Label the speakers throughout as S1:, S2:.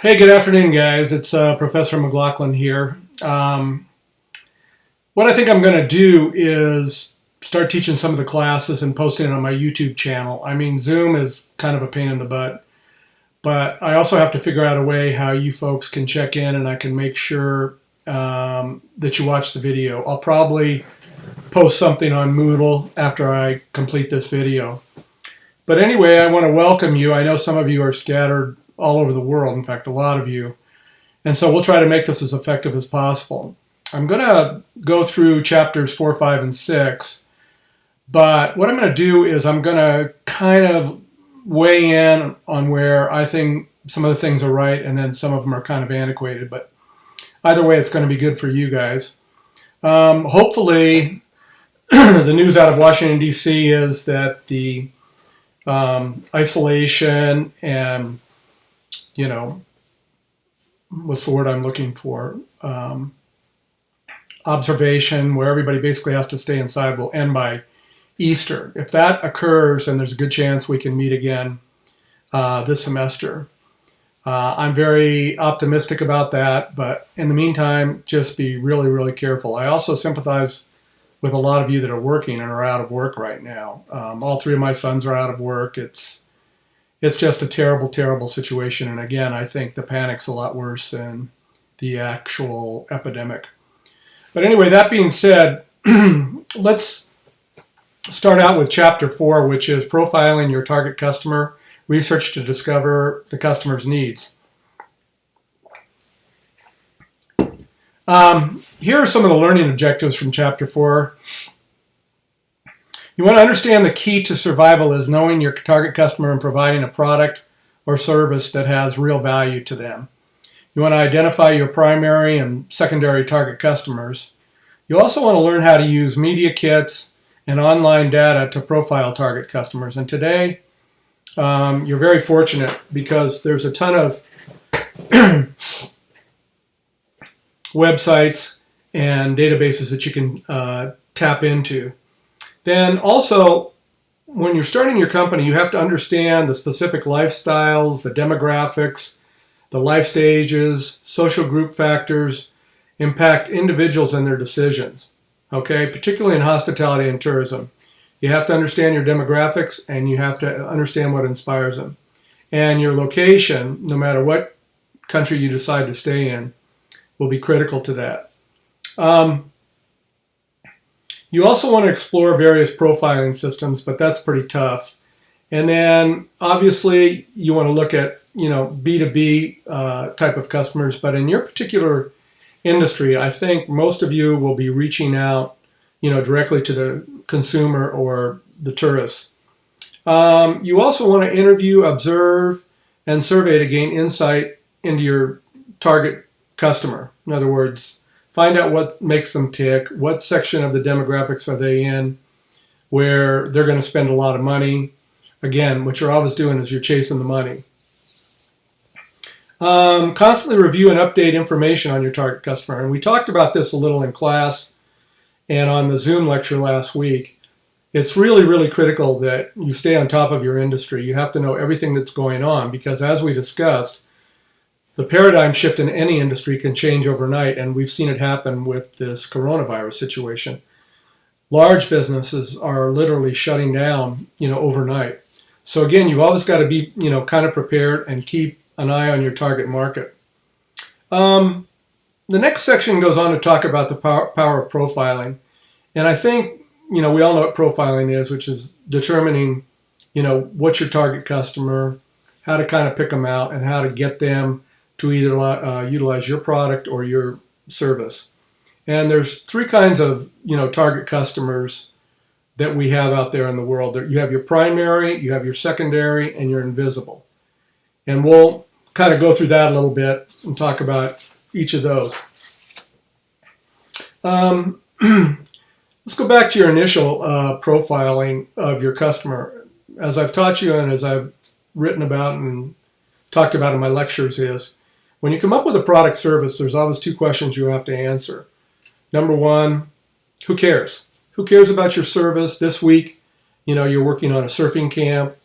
S1: Hey, good afternoon, guys. It's Professor McLaughlin here. What I think I'm going to do is start teaching some of the classes and posting it on my YouTube channel. I mean, Zoom is kind of a pain in the butt, but I also have to figure out a way how you folks can check in and I can make sure that you watch the video. I'll probably post something on Moodle after I complete this video. But anyway, I want to welcome you. I know some of you are scattered all over the world, in fact, a lot of you. And so we'll try to make this as effective as possible. I'm going to go through chapters 4, 5, and 6, but what I'm going to do is I'm going to kind of weigh in on where I think some of the things are right and then some of them are kind of antiquated, but either way, it's going to be good for you guys. Hopefully, the news out of Washington, D.C. is that the isolation and what's the word I'm looking for? Observation, where everybody basically has to stay inside, will end by Easter. If that occurs, then there's a good chance we can meet again this semester. I'm very optimistic about that, but in the meantime, just be really, really careful. I also sympathize with a lot of you that are working and are out of work right now. All three of my sons are out of work. It's just a terrible, terrible situation. And again, I think the panic's a lot worse than the actual epidemic. But anyway, that being said, let's start out with chapter 4, which is profiling your target customer, research to discover the customer's needs. Here are some of the learning objectives from chapter 4. You want to understand the key to survival is knowing your target customer and providing a product or service that has real value to them. You want to identify your primary and secondary target customers. You also want to learn how to use media kits and online data to profile target customers. And today, you're very fortunate because there's a ton of websites and databases that you can tap into. Then also, when you're starting your company, you have to understand the specific lifestyles, the demographics, the life stages, social group factors impact individuals and their decisions, okay? Particularly in hospitality and tourism. You have to understand your demographics and you have to understand what inspires them. And your location, no matter what country you decide to stay in, will be critical to that. You also want to explore various profiling systems, but that's pretty tough. And then obviously you want to look at, B2B type of customers, but in your particular industry, I think most of you will be reaching out, directly to the consumer or the tourists. You also want to interview, observe, and survey to gain insight into your target customer. In other words, find out what makes them tick, what section of the demographics are they in, where they're going to spend a lot of money. Again, what you're always doing is you're chasing the money. Constantly review and update information on your target customer. And we talked about this a little in class and on the Zoom lecture last week. It's really, really critical that you stay on top of your industry. You have to know everything that's going on because as we discussed, the paradigm shift in any industry can change overnight, and we've seen it happen with this coronavirus situation. Large businesses are literally shutting down, overnight. So again, you've always got to be, kind of prepared and keep an eye on your target market. The next section goes on to talk about the power of profiling. And I think, we all know what profiling is, which is determining, what's your target customer, how to kind of pick them out, and how to get them to either utilize your product or your service. And there's three kinds of, target customers that we have out there in the world. You have your primary, you have your secondary, and your invisible. And we'll kind of go through that a little bit and talk about each of those. Let's go back to your initial profiling of your customer. As I've taught you and as I've written about and talked about in my lectures is, when you come up with a product service, there's always two questions you have to answer. Number one, who cares? Who cares about your service? This week, you're working on a surfing camp.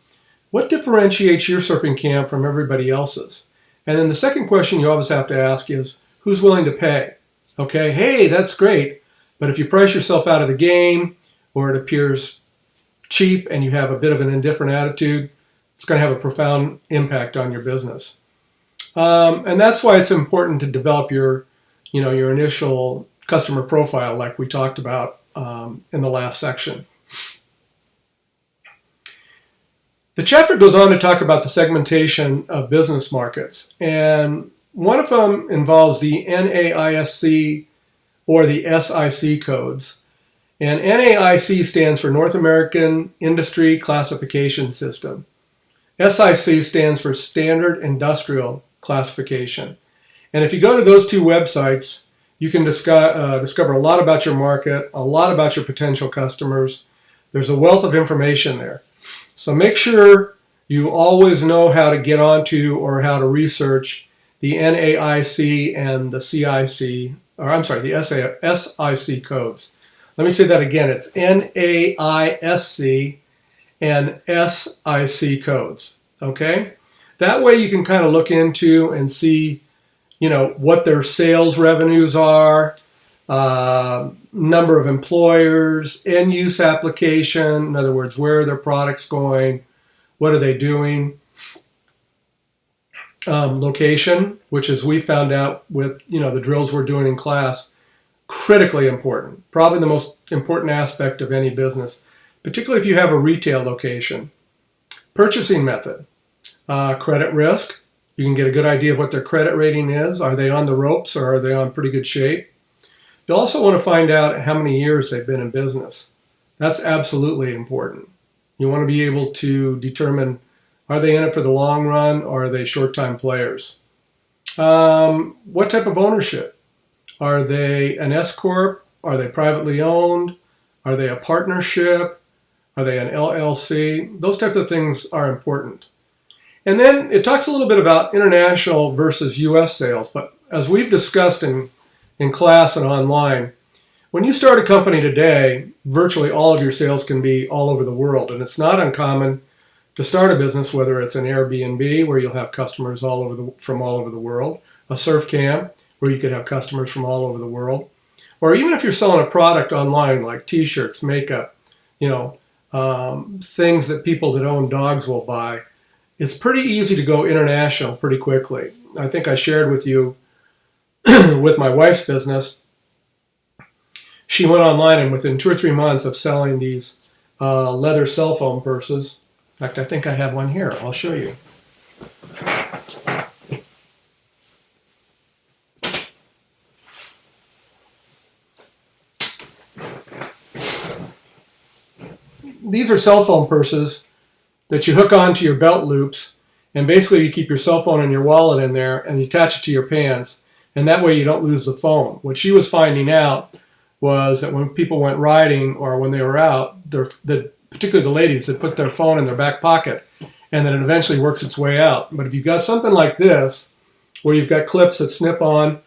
S1: What differentiates your surfing camp from everybody else's? And then the second question you always have to ask is, who's willing to pay? Okay, hey, that's great, but if you price yourself out of the game, or it appears cheap and you have a bit of an indifferent attitude, it's going to have a profound impact on your business. And that's why it's important to develop your initial customer profile, like we talked about in the last section. The chapter goes on to talk about the segmentation of business markets, and one of them involves the NAISC or the SIC codes. And NAIC stands for North American Industry Classification System. SIC stands for Standard Industrial Classification. And if you go to those two websites, you can discover a lot about your market, a lot about your potential customers. There's a wealth of information there. So make sure you always know how to get onto or how to research the NAIC and the the SIC codes. Let me say that again. It's NAISC and SIC codes. Okay? That way you can kind of look into and see, what their sales revenues are, number of employers, end-use application, in other words, where are their products going, what are they doing, location, which as we found out with, the drills we're doing in class, critically important, probably the most important aspect of any business, particularly if you have a retail location. Purchasing method, credit risk, you can get a good idea of what their credit rating is. Are they on the ropes or are they on pretty good shape? You'll also want to find out how many years they've been in business. That's absolutely important. You want to be able to determine, are they in it for the long run or are they short-time players? What type of ownership? Are they an S-Corp? Are they privately owned? Are they a partnership? Are they an LLC? Those types of things are important. And then it talks a little bit about international versus U.S. sales. But as we've discussed in class and online, when you start a company today, virtually all of your sales can be all over the world. And it's not uncommon to start a business, whether it's an Airbnb, where you'll have customers from all over the world, a surf camp, where you could have customers from all over the world, or even if you're selling a product online like t-shirts, makeup, things that people that own dogs will buy. It's pretty easy to go international pretty quickly. I think I shared with you with my wife's business. She went online and within 2 or 3 months of selling these leather cell phone purses, in fact, I think I have one here. I'll show you. These are cell phone purses that you hook onto your belt loops, and basically you keep your cell phone and your wallet in there and you attach it to your pants, and that way you don't lose the phone. What she was finding out was that when people went riding or when they were out, particularly the ladies, that put their phone in their back pocket, and then it eventually works its way out. But if you've got something like this, where you've got clips that snip on,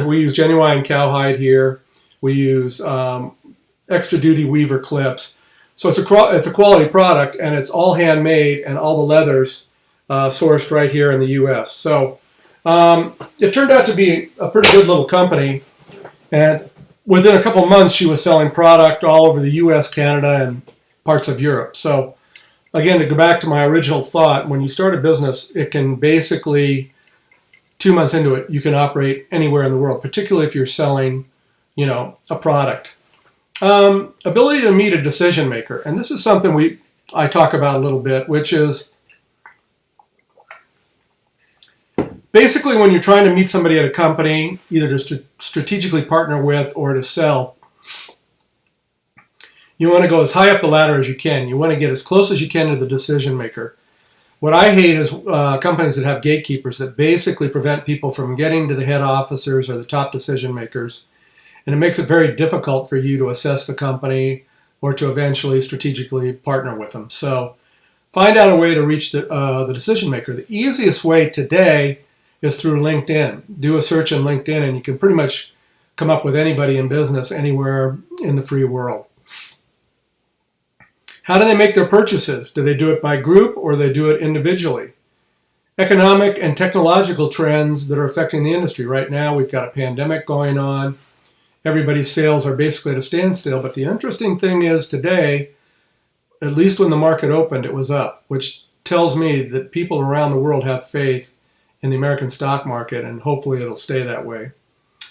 S1: we use genuine cowhide here, we use extra duty weaver clips. So it's a quality product, and it's all handmade, and all the leathers sourced right here in the U.S. So it turned out to be a pretty good little company, and within a couple of months, she was selling product all over the U.S., Canada, and parts of Europe. So again, to go back to my original thought, when you start a business, it can basically, 2 months into it, you can operate anywhere in the world, particularly if you're selling, a product. Ability to meet a decision maker, and this is something I talk about a little bit, which is basically when you're trying to meet somebody at a company, either to strategically partner with or to sell, you want to go as high up the ladder as you can. You want to get as close as you can to the decision maker. What I hate is companies that have gatekeepers that basically prevent people from getting to the head officers or the top decision makers. And it makes it very difficult for you to assess the company or to eventually strategically partner with them. So find out a way to reach the decision maker. The easiest way today is through LinkedIn. Do a search in LinkedIn and you can pretty much come up with anybody in business anywhere in the free world. How do they make their purchases? Do they do it by group or do they do it individually? Economic and technological trends that are affecting the industry. Right now, we've got a pandemic going on. Everybody's sales are basically at a standstill. But the interesting thing is today, at least when the market opened, it was up, which tells me that people around the world have faith in the American stock market, and hopefully it'll stay that way.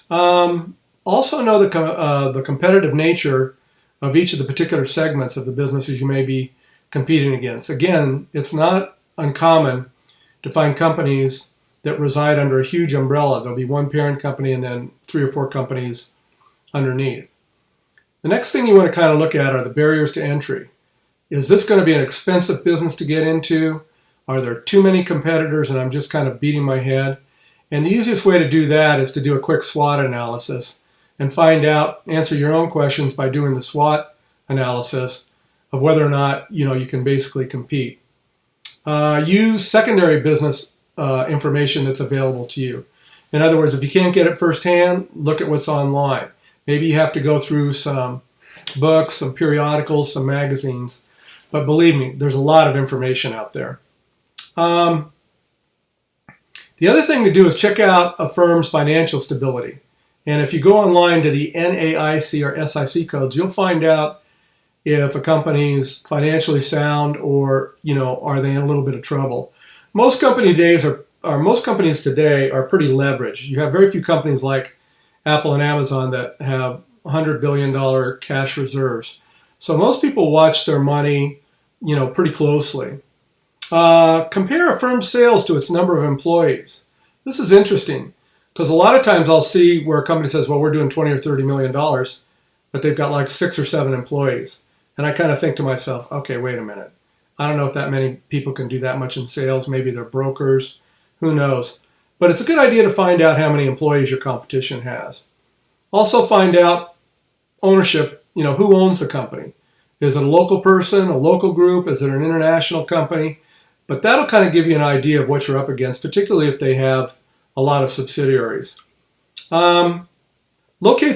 S1: Also know the competitive nature of each of the particular segments of the businesses you may be competing against. Again, it's not uncommon to find companies that reside under a huge umbrella. There'll be one parent company and then 3 or 4 companies underneath. The next thing you want to kind of look at are the barriers to entry. Is this going to be an expensive business to get into? Are there too many competitors and I'm just kind of beating my head? And the easiest way to do that is to do a quick SWOT analysis and answer your own questions by doing the SWOT analysis of whether or not you can basically compete. Use secondary business information that's available to you. In other words, if you can't get it firsthand, look at what's online. Maybe you have to go through some books, some periodicals, some magazines. But believe me, there's a lot of information out there. The other thing to do is check out a firm's financial stability. And if you go online to the NAIC or SIC codes, you'll find out if a company's financially sound or, are they in a little bit of trouble. Most companies today are pretty leveraged. You have very few companies like Apple and Amazon that have $100 billion cash reserves. So most people watch their money, pretty closely. Compare a firm's sales to its number of employees. This is interesting because a lot of times I'll see where a company says, well, we're doing $20 or $30 million, but they've got like 6 or 7 employees. And I kind of think to myself, okay, wait a minute. I don't know if that many people can do that much in sales. Maybe they're brokers. Who knows? But it's a good idea to find out how many employees your competition has. Also find out ownership, who owns the company. Is it a local person, a local group? Is it an international company? But that'll kind of give you an idea of what you're up against, particularly if they have a lot of subsidiaries. Locate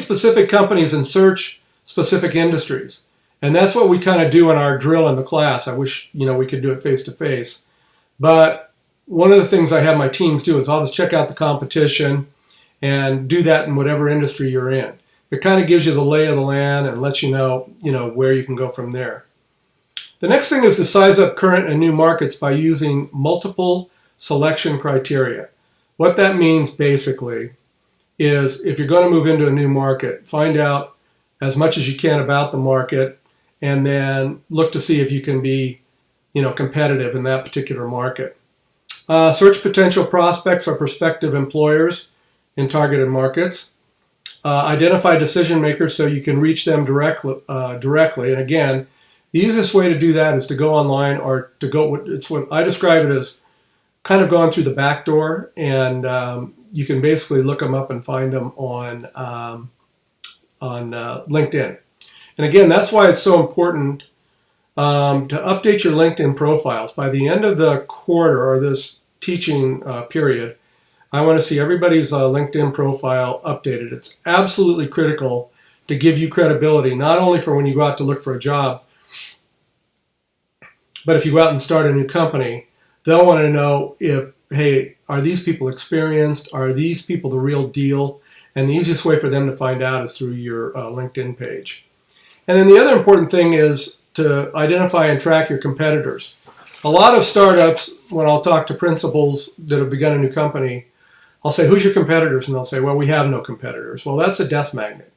S1: specific companies and search specific industries. And that's what we kind of do in our drill in the class. I wish, we could do it face to face. But one of the things I have my teams do is always check out the competition and do that in whatever industry you're in. It kind of gives you the lay of the land and lets you know, where you can go from there. The next thing is to size up current and new markets by using multiple selection criteria. What that means basically is if you're going to move into a new market, find out as much as you can about the market and then look to see if you can be, competitive in that particular market. Search potential prospects or prospective employers in targeted markets. Identify decision makers so you can reach them directly. And again, the easiest way to do that is to go online or it's what I describe it as kind of going through the back door, and you can basically look them up and find them on LinkedIn. And again, that's why it's so important to update your LinkedIn profiles. By the end of the quarter or this teaching period, I want to see everybody's LinkedIn profile updated. It's absolutely critical to give you credibility, not only for when you go out to look for a job, but if you go out and start a new company, they'll want to know are these people experienced? Are these people the real deal? And the easiest way for them to find out is through your LinkedIn page. And then the other important thing is to identify and track your competitors. A lot of startups, when I'll talk to principals that have begun a new company, I'll say, who's your competitors? And they'll say, well, we have no competitors. Well, that's a death magnet.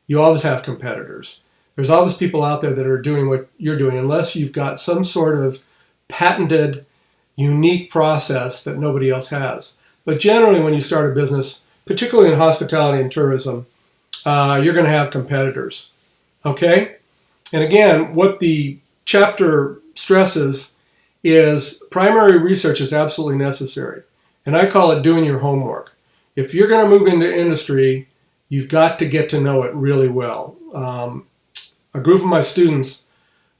S1: You always have competitors. There's always people out there that are doing what you're doing, unless you've got some sort of patented, unique process that nobody else has. But generally, when you start a business, particularly in hospitality and tourism, you're going to have competitors. Okay? And again, what the chapter stresses is primary research is absolutely necessary. And I call it doing your homework. If you're going to move into industry, you've got to get to know it really well. A group of my students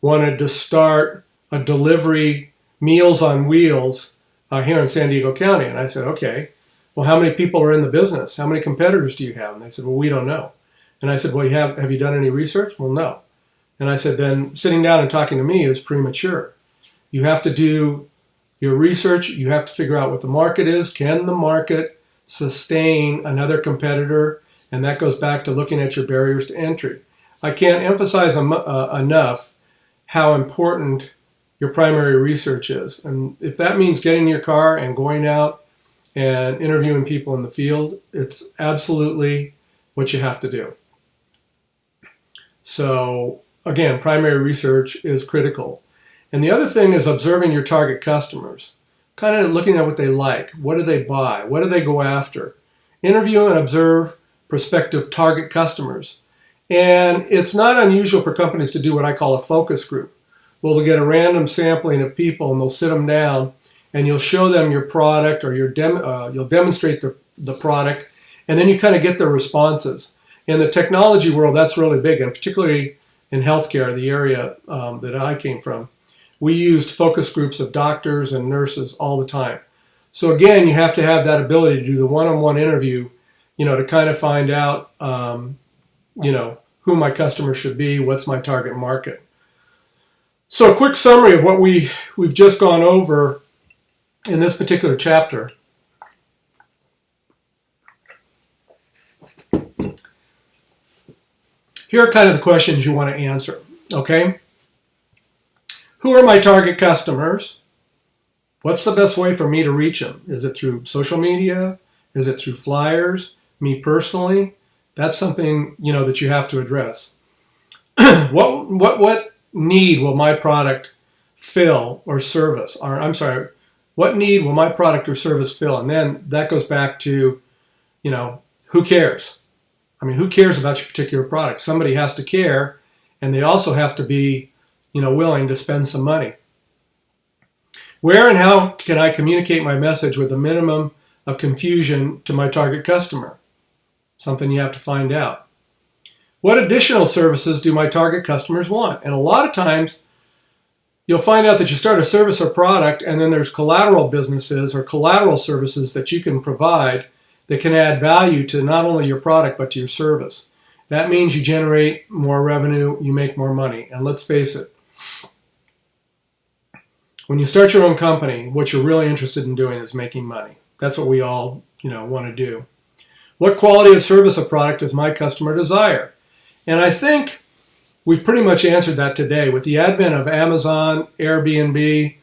S1: wanted to start a delivery Meals on Wheels here in San Diego County. And I said, okay, well, how many people are in the business? How many competitors do you have? And they said, well, we don't know. And I said, well, have you done any research? Well, no. And I said, then sitting down and talking to me is premature. You have to do Your research, you have to figure out what the market is. Can the market sustain another competitor? And that goes back to looking at your barriers to entry. I can't emphasize enough how important your primary research is. And if that means getting in your car and going out and interviewing people in the field, it's absolutely what you have to do. So again, primary research is critical. And the other thing is observing your target customers, kind of looking at what they like. What do they buy? What do they go after? Interview and observe prospective target customers. And it's not unusual for companies to do what I call a focus group. Well, they'll get a random sampling of people and they'll sit them down and you'll show them your product, or you'll demonstrate the product, and then you kind of get their responses. In the technology world, that's really big, and particularly in healthcare, the area that I came from. We used focus groups of doctors and nurses all the time. So again, you have to have that ability to do the one-on-one interview, to kind of find out, who my customer should be, what's my target market. So a quick summary of what we've just gone over in this particular chapter. Here are kind of the questions you want to answer, okay? Who are my target customers? What's the best way for me to reach them? Is it through social media? Is it through flyers? Me personally? That's something, that you have to address. What need will my product fill or service? Or what need will my product or service fill? And then that goes back to, who cares? I mean, who cares about your particular product? Somebody has to care, and they also have to be, willing to spend some money. Where and how can I communicate my message with a minimum of confusion to my target customer? Something you have to find out. What additional services do my target customers want? And a lot of times, you'll find out that you start a service or product, and then there's collateral businesses or collateral services that you can provide that can add value to not only your product, but to your service. That means you generate more revenue, you make more money. And let's face it, when you start your own company, what you're really interested in doing is making money. That's what we all, want to do. What quality of service or product does my customer desire? And I think we've pretty much answered that today. With the advent of Amazon, Airbnb,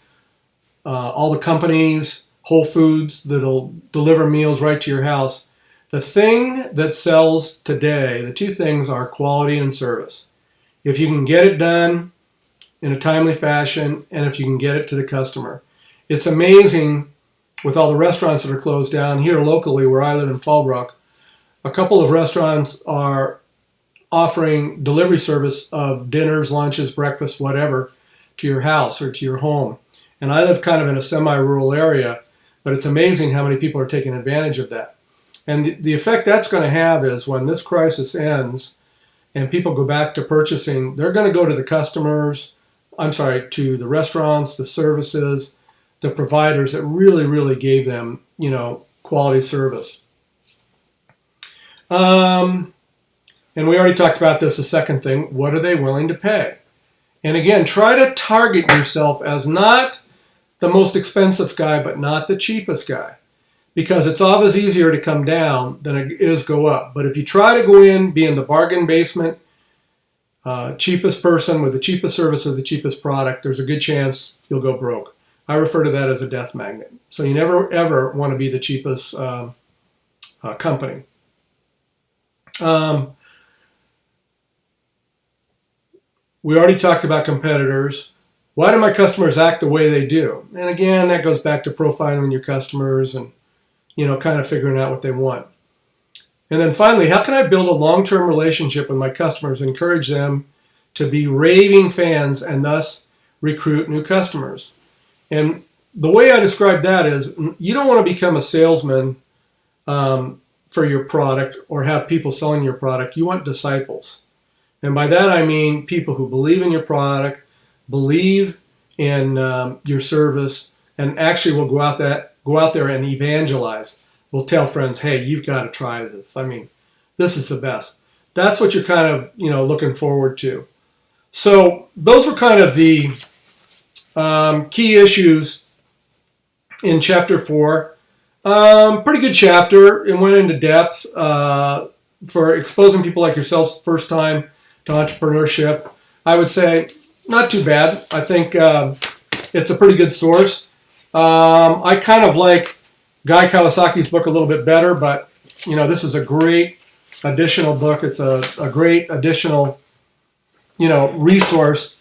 S1: all the companies, Whole Foods that'll deliver meals right to your house, the thing that sells today, the two things are quality and service. If you can get it done in a timely fashion, and if you can get it to the customer. It's amazing with all the restaurants that are closed down here locally where I live in Fallbrook. A couple of restaurants are offering delivery service of dinners, lunches, breakfast, whatever, to your house or to your home. And I live kind of in a semi-rural area, but it's amazing how many people are taking advantage of that. And the effect that's going to have is when this crisis ends and people go back to purchasing, they're going to go to to the restaurants, the services, the providers that really, really gave them, quality service. And we already talked about this, the second thing, what are they willing to pay? And again, try to target yourself as not the most expensive guy, but not the cheapest guy. Because it's always easier to come down than it is go up. But if you try to go in, be in the bargain basement, cheapest person with the cheapest service or the cheapest product, there's a good chance you'll go broke. I refer to that as a death magnet. So you never, ever want to be the cheapest company. We already talked about competitors. Why do my customers act the way they do? And again, that goes back to profiling your customers and, kind of figuring out what they want. And then finally, how can I build a long-term relationship with my customers, encourage them to be raving fans and thus recruit new customers? And the way I describe that is you don't want to become a salesman for your product or have people selling your product. You want disciples. And by that I mean people who believe in your product, believe in your service, and actually will go out there and evangelize. We'll tell friends, hey, you've got to try this. I mean, this is the best. That's what you're kind of, looking forward to. So those were kind of the key issues in chapter 4. Pretty good chapter. It went into depth for exposing people like yourselves first time to entrepreneurship. I would say not too bad. I think it's a pretty good source. I kind of like Guy Kawasaki's book a little bit better, but this is a great additional book. It's a great additional resource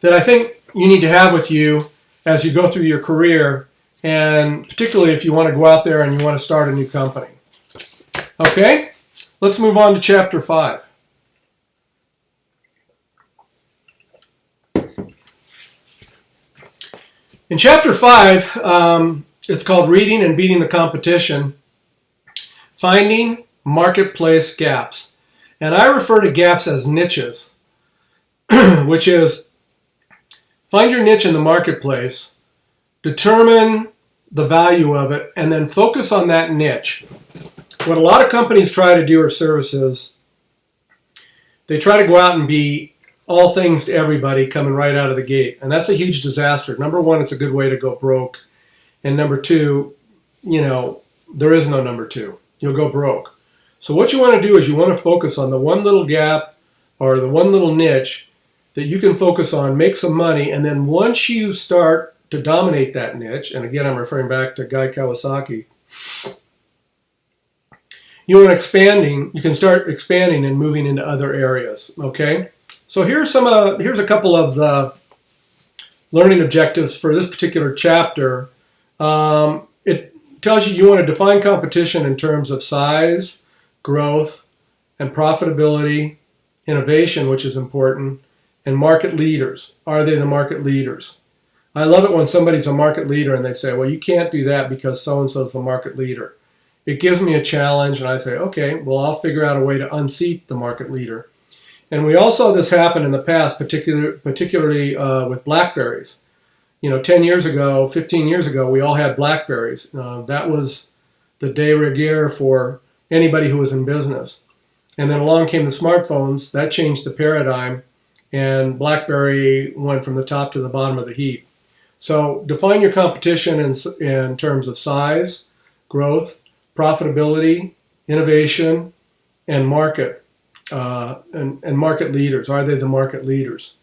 S1: that I think you need to have with you as you go through your career, and particularly if you want to go out there and you want to start a new company. Okay, let's move on to chapter 5. In chapter 5, it's called Reading and Beating the Competition, Finding Marketplace Gaps. And I refer to gaps as niches, which is find your niche in the marketplace, determine the value of it, and then focus on that niche. What a lot of companies try to do or services, they try to go out and be all things to everybody coming right out of the gate. And that's a huge disaster. Number one, it's a good way to go broke. And number two, there is no number two. You'll go broke. So what you want to do is you want to focus on the one little gap or the one little niche that you can focus on, make some money, and then once you start to dominate that niche, and again, I'm referring back to Guy Kawasaki, you can start expanding and moving into other areas, okay? So here's a couple of the learning objectives for this particular chapter. It tells you want to define competition in terms of size, growth, and profitability, innovation, which is important, and market leaders. Are they the market leaders? I love it when somebody's a market leader and they say, well, you can't do that because so-and-so is the market leader. It gives me a challenge, and I say, okay, well, I'll figure out a way to unseat the market leader. And we all saw this happen in the past, particularly with BlackBerries. 10 years ago, 15 years ago, we all had BlackBerries. That was the de rigueur for anybody who was in business. And then along came the smartphones. That changed the paradigm, and BlackBerry went from the top to the bottom of the heap. So define your competition in terms of size, growth, profitability, innovation, and market. And market leaders. Are they the market leaders?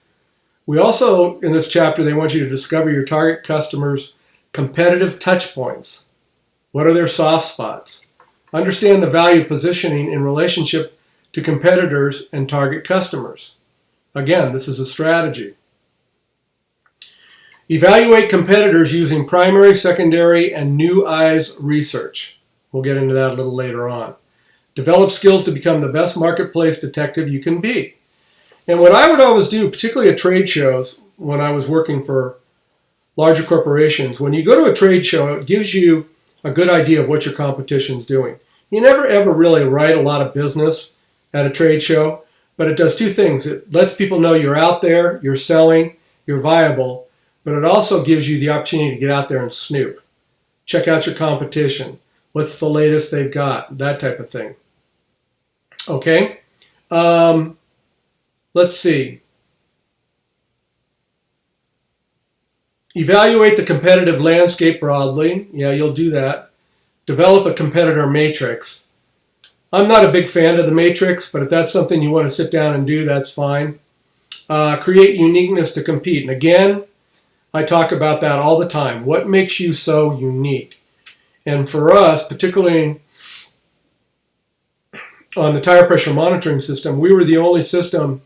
S1: We also, in this chapter, they want you to discover your target customers' competitive touch points. What are their soft spots? Understand the value of positioning in relationship to competitors and target customers. Again, this is a strategy. Evaluate competitors using primary, secondary, and new eyes research. We'll get into that a little later on. Develop skills to become the best marketplace detective you can be. And what I would always do, particularly at trade shows, when I was working for larger corporations, when you go to a trade show, it gives you a good idea of what your competition's doing. You never ever really write a lot of business at a trade show, but it does two things. It lets people know you're out there, you're selling, you're viable, but it also gives you the opportunity to get out there and snoop. Check out your competition. What's the latest they've got? That type of thing. Okay, let's see. Evaluate the competitive landscape broadly. Yeah, you'll do that. Develop a competitor matrix. I'm not a big fan of the matrix, but if that's something you want to sit down and do, that's fine. Create uniqueness to compete. And again, I talk about that all the time. What makes you so unique? And for us, particularly on the tire pressure monitoring system, we were the only system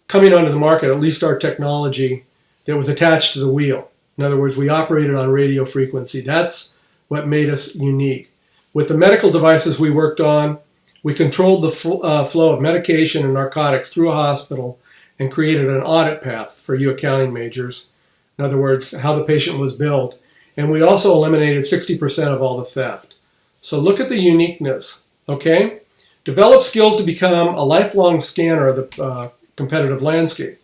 S1: coming onto the market, at least our technology, that was attached to the wheel. In other words, we operated on radio frequency. That's what made us unique. With the medical devices we worked on, we controlled the flow of medication and narcotics through a hospital and created an audit path for you accounting majors. In other words, how the patient was billed. And we also eliminated 60% of all the theft. So look at the uniqueness, okay? Develop skills to become a lifelong scanner of the competitive landscape.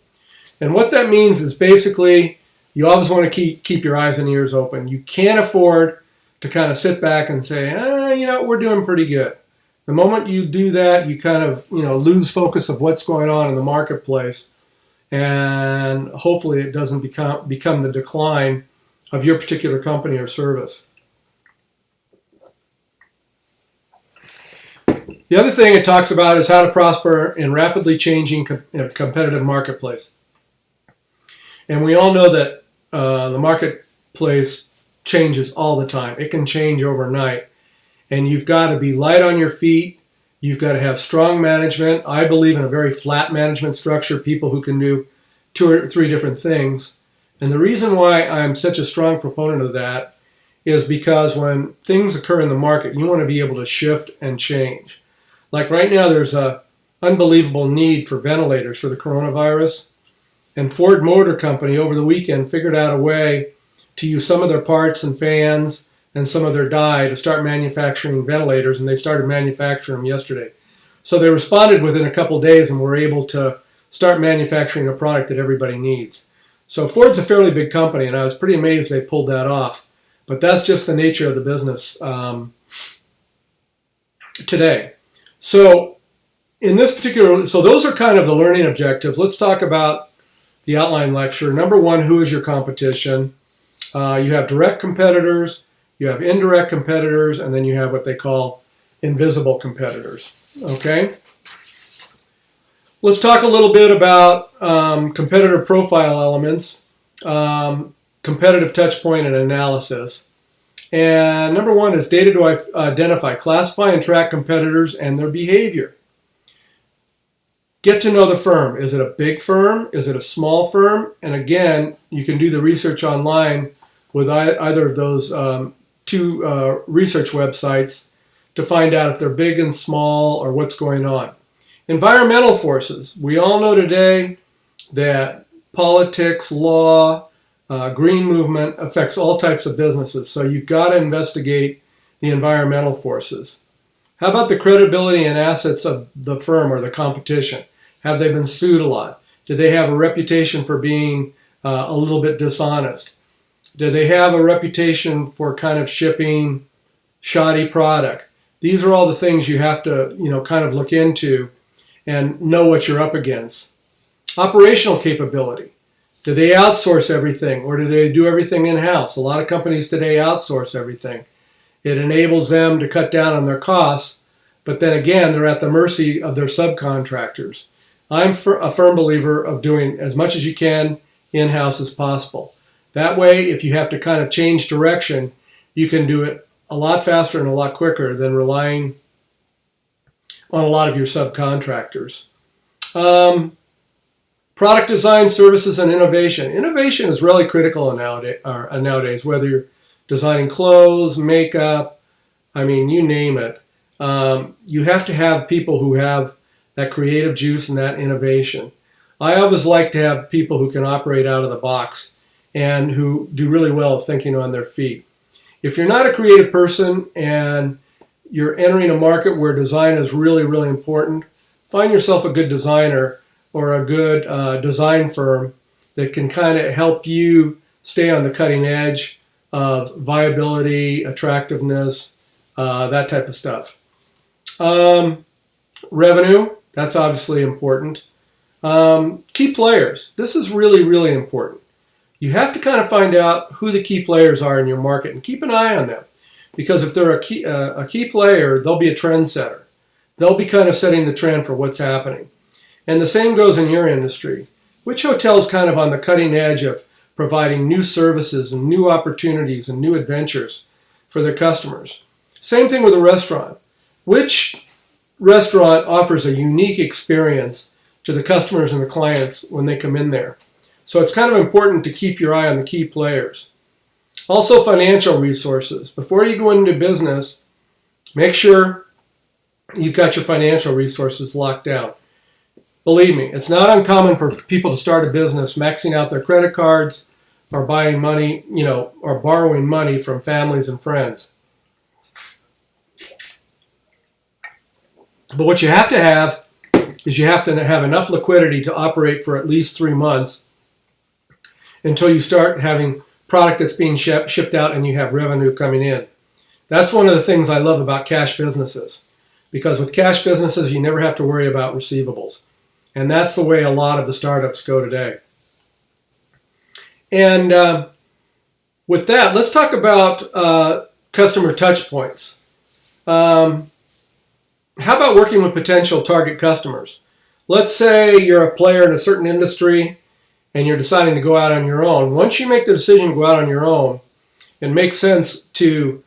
S1: And what that means is basically you always want to keep your eyes and ears open. You can't afford to kind of sit back and say, we're doing pretty good. The moment you do that, you kind of lose focus of what's going on in the marketplace, and hopefully it doesn't become the decline of your particular company or service. The other thing it talks about is how to prosper in rapidly changing competitive marketplace. And we all know that the marketplace changes all the time. It can change overnight. And you've got to be light on your feet. You've got to have strong management. I believe in a very flat management structure, people who can do 2 or 3 different things. And the reason why I'm such a strong proponent of that is because when things occur in the market, you want to be able to shift and change. Like right now, there's an unbelievable need for ventilators for the coronavirus. And Ford Motor Company over the weekend figured out a way to use some of their parts and fans and some of their die to start manufacturing ventilators, and they started manufacturing them yesterday. So they responded within a couple days and were able to start manufacturing a product that everybody needs. So Ford's a fairly big company, and I was pretty amazed they pulled that off. But that's just the nature of the business today. So in this particular, so those are kind of the learning objectives. Let's talk about the outline lecture. Number 1, who is your competition? You have direct competitors, you have indirect competitors, and then you have what they call invisible competitors. Okay? Let's talk a little bit about competitor profile elements, competitive touch point and analysis. And number 1 is data to identify, classify, and track competitors and their behavior. Get to know the firm. Is it a big firm? Is it a small firm? And again, you can do the research online with either of those 2 research websites to find out if they're big and small or what's going on. Environmental forces. We all know today that politics, law, green movement affects all types of businesses. So you've got to investigate the environmental forces. How about the credibility and assets of the firm or the competition? Have they been sued a lot? Do they have a reputation for being a little bit dishonest? Do they have a reputation for kind of shipping shoddy product? These are all the things you have to, kind of look into and know what you're up against. Operational capability. Do they outsource everything or do they do everything in-house? A lot of companies today outsource everything. It enables them to cut down on their costs, but then again, they're at the mercy of their subcontractors. I'm a firm believer of doing as much as you can in-house as possible. That way, if you have to kind of change direction, you can do it a lot faster and a lot quicker than relying on a lot of your subcontractors. Product design, services, and innovation. Innovation is really critical nowadays, whether you're designing clothes, makeup, you name it. You have to have people who have that creative juice and that innovation. I always like to have people who can operate out of the box and who do really well at thinking on their feet. If you're not a creative person and you're entering a market where design is really, really important, find yourself a good designer or a good design firm that can kind of help you stay on the cutting edge of viability, attractiveness, that type of stuff. Revenue, that's obviously important. Key players, this is really, really important. You have to kind of find out who the key players are in your market and keep an eye on them. Because if they're a key player, they'll be a trendsetter. They'll be kind of setting the trend for what's happening. And the same goes in your industry. Which hotel's kind of on the cutting edge of providing new services and new opportunities and new adventures for their customers? Same thing with a restaurant. Which restaurant offers a unique experience to the customers and the clients when they come in there? So it's kind of important to keep your eye on the key players. Also, financial resources. Before you go into business, make sure you've got your financial resources locked down. Believe me, it's not uncommon for people to start a business maxing out their credit cards or buying money, or borrowing money from families and friends. But what you have to have is you have to have enough liquidity to operate for at least 3 months until you start having product that's being shipped out and you have revenue coming in. That's one of the things I love about cash businesses, because with cash businesses, you never have to worry about receivables. And that's the way a lot of the startups go today. And With that, let's talk about customer touch points. How about working with potential target customers? Let's say you're a player in a certain industry and you're deciding to go out on your own. Once you make the decision to go out on your own, it makes sense to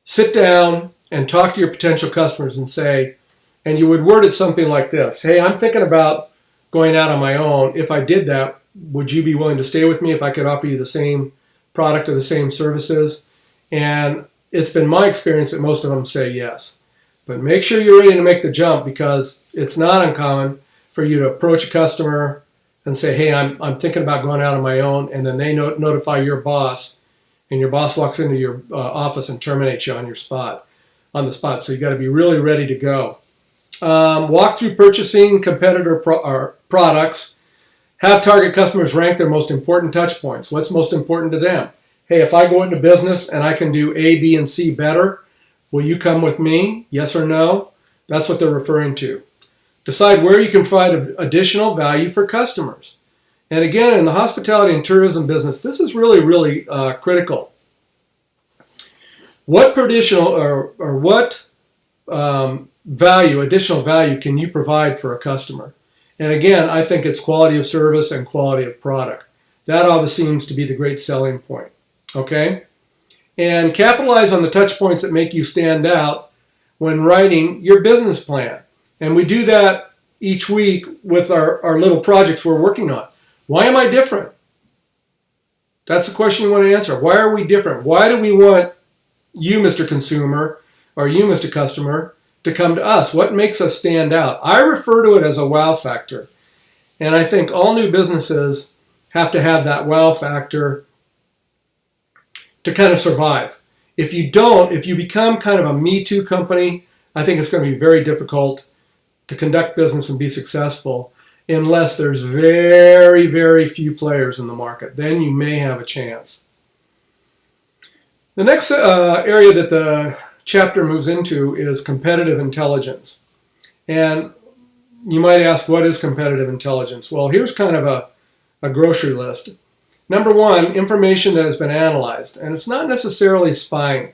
S1: sit down and talk to your potential customers and say, and you would word it something like this: hey, I'm thinking about going out on my own. If I did that, would you be willing to stay with me if I could offer you the same product or the same services? And it's been my experience that most of them say yes. But make sure you're ready to make the jump, because it's not uncommon for you to approach a customer and say, hey, I'm thinking about going out on my own, and then they notify your boss, and your boss walks into your office and terminates you on the spot. So you got to be really ready to go. Walk through purchasing competitor products. Have target customers rank their most important touch points. What's most important to them? Hey, if I go into business and I can do A, B, and C better, will you come with me? Yes or no? That's what they're referring to. Decide where you can provide additional value for customers. And again, in the hospitality and tourism business, this is really, really critical. What additional value can you provide for a customer? And again, I think it's quality of service and quality of product. That always seems to be the great selling point. Okay? And capitalize on the touch points that make you stand out when writing your business plan. And we do that each week with our little projects we're working on. Why am I different? That's the question you want to answer. Why are we different? Why do we want you, Mr. Consumer, or you, Mr. Customer, to come to us? What makes us stand out? I refer to it as a wow factor. And I think all new businesses have to have that wow factor to kind of survive. If you don't, if you become kind of a Me Too company, I think it's going to be very difficult to conduct business and be successful unless there's very, very few players in the market. Then you may have a chance. The next area that the chapter moves into is competitive intelligence. And you might ask, what is competitive intelligence? Well, here's kind of a grocery list. Number one, information that has been analyzed. And it's not necessarily spying.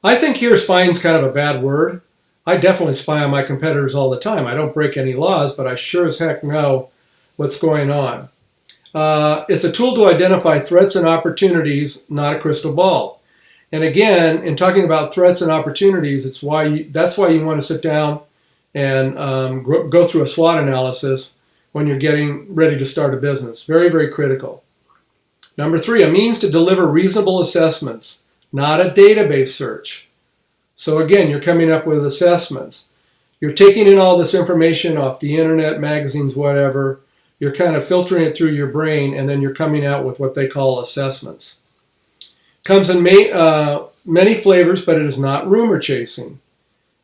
S1: I think here spying is kind of a bad word. I definitely spy on my competitors all the time. I don't break any laws, but I sure as heck know what's going on. It's a tool to identify threats and opportunities, not a crystal ball. And again, in talking about threats and opportunities, that's why you want to sit down and go through a SWOT analysis when you're getting ready to start a business. Very, very critical. Number three, a means to deliver reasonable assessments, not a database search. So again, you're coming up with assessments. You're taking in all this information off the internet, magazines, whatever. You're kind of filtering it through your brain, and then you're coming out with what they call assessments. Comes in many flavors, but it is not rumor chasing.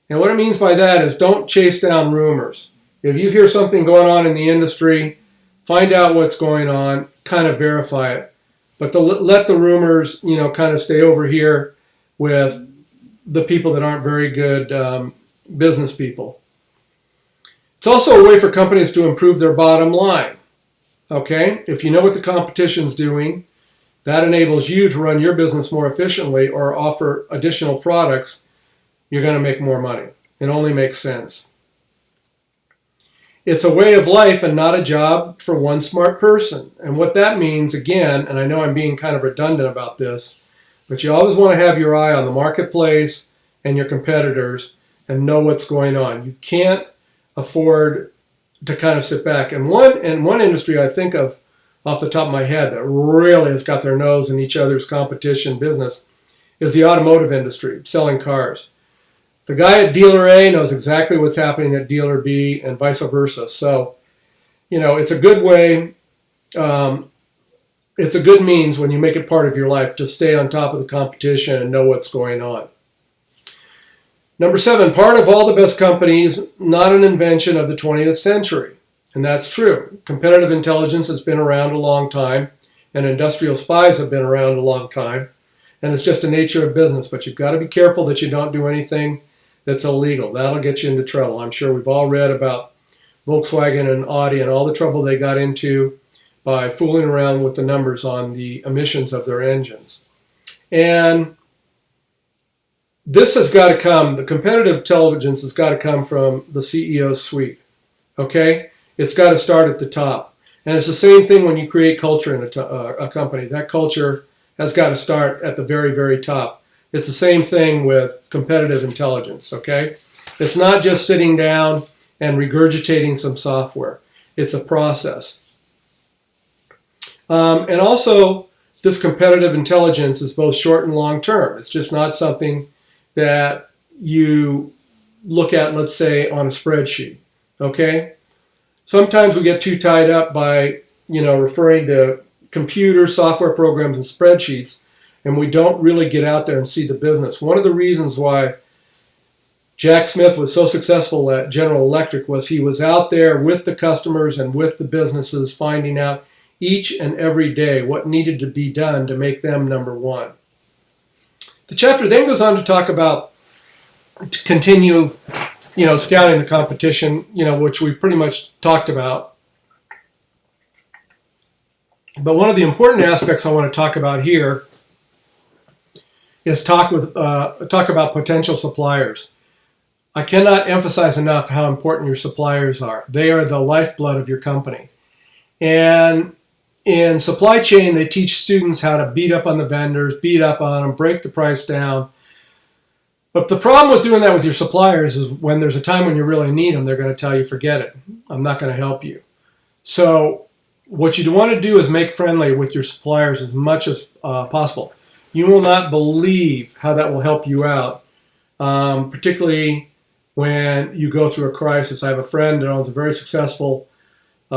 S1: And what it means by that is don't chase down rumors. If you hear something going on in the industry, find out what's going on, kind of verify it. But let the rumors, kind of stay over here with the people that aren't very good business people. It's also a way for companies to improve their bottom line. Okay? If you know what the competition's doing, that enables you to run your business more efficiently or offer additional products. You're going to make more money. It only makes sense. It's a way of life and not a job for one smart person. And what that means, again, and I know I'm being kind of redundant about this, but you always want to have your eye on the marketplace and your competitors and know what's going on. You can't afford to kind of sit back. And one industry I think of off the top of my head that really has got their nose in each other's competition business is the automotive industry, selling cars. The guy at dealer A knows exactly what's happening at dealer B and vice versa. So, it's a good way, it's a good means when you make it part of your life to stay on top of the competition and know what's going on. Number 7, part of all the best companies, not an invention of the 20th century. And that's true. Competitive intelligence has been around a long time, and industrial spies have been around a long time. And it's just the nature of business. But you've got to be careful that you don't do anything that's illegal. That'll get you into trouble. I'm sure we've all read about Volkswagen and Audi and all the trouble they got into by fooling around with the numbers on the emissions of their engines. And this has got to come, the competitive intelligence has got to come from the CEO's suite, okay? It's got to start at the top. And it's the same thing when you create culture in a company. That culture has got to start at the very, very top. It's the same thing with competitive intelligence, okay? It's not just sitting down and regurgitating some software. It's a process. And also, this competitive intelligence is both short and long term. It's just not something that you look at, let's say, on a spreadsheet, okay? Sometimes we get too tied up by, referring to computer software programs and spreadsheets, and we don't really get out there and see the business. One of the reasons why Jack Smith was so successful at General Electric was he was out there with the customers and with the businesses, finding out each and every day what needed to be done to make them number one. The chapter then goes on to talk about, to continue, scouting the competition, which we pretty much talked about. But one of the important aspects I want to talk about here is talk about potential suppliers. I cannot emphasize enough how important your suppliers are. They are the lifeblood of your company. And in supply chain, they teach students how to beat up on the vendors, beat up on them, break the price down. But the problem with doing that with your suppliers is when there's a time when you really need them, they're going to tell you, forget it. I'm not going to help you. So what you want to do is make friendly with your suppliers as much as possible. You will not believe how that will help you out, particularly when you go through a crisis. I have a friend that owns a very successful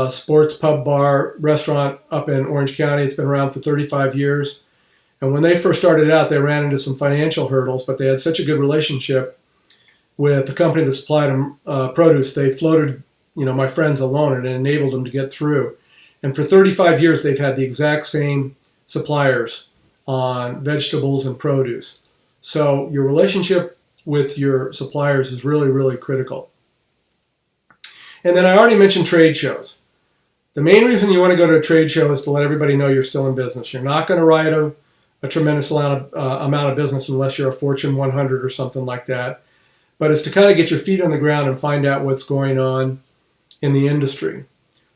S1: sports pub bar restaurant up in Orange County. It's been around for 35 years. And when they first started out, they ran into some financial hurdles, but they had such a good relationship with the company that supplied them produce. They floated, my friends alone, and it enabled them to get through. And for 35 years, they've had the exact same suppliers on vegetables and produce. So your relationship with your suppliers is really, really critical. And then I already mentioned trade shows. The main reason you want to go to a trade show is to let everybody know you're still in business. You're not going to write a tremendous amount of business unless you're a Fortune 100 or something like that. But it's to kind of get your feet on the ground and find out what's going on in the industry.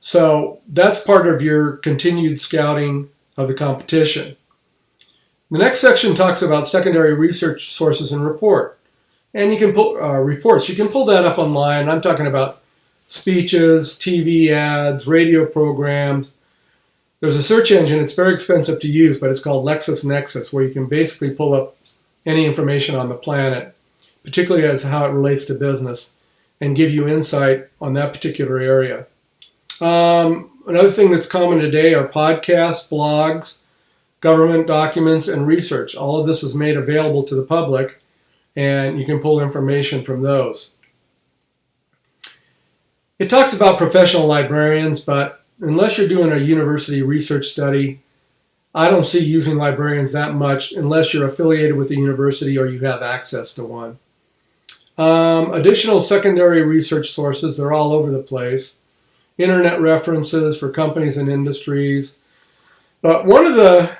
S1: So that's part of your continued scouting of the competition. The next section talks about secondary research sources and report. And you can pull reports. You can pull that up online. I'm talking about speeches, TV ads, radio programs. There's a search engine. It's very expensive to use, but it's called LexisNexis, where you can basically pull up any information on the planet, particularly as to how it relates to business, and give you insight on that particular area. Another thing that's common today are podcasts, blogs, government documents, and research. All of this is made available to the public, and you can pull information from those. It talks about professional librarians, but unless you're doing a university research study, I don't see using librarians that much unless you're affiliated with the university or you have access to one. Additional secondary research sources, they're all over the place. Internet references for companies and industries. But one of the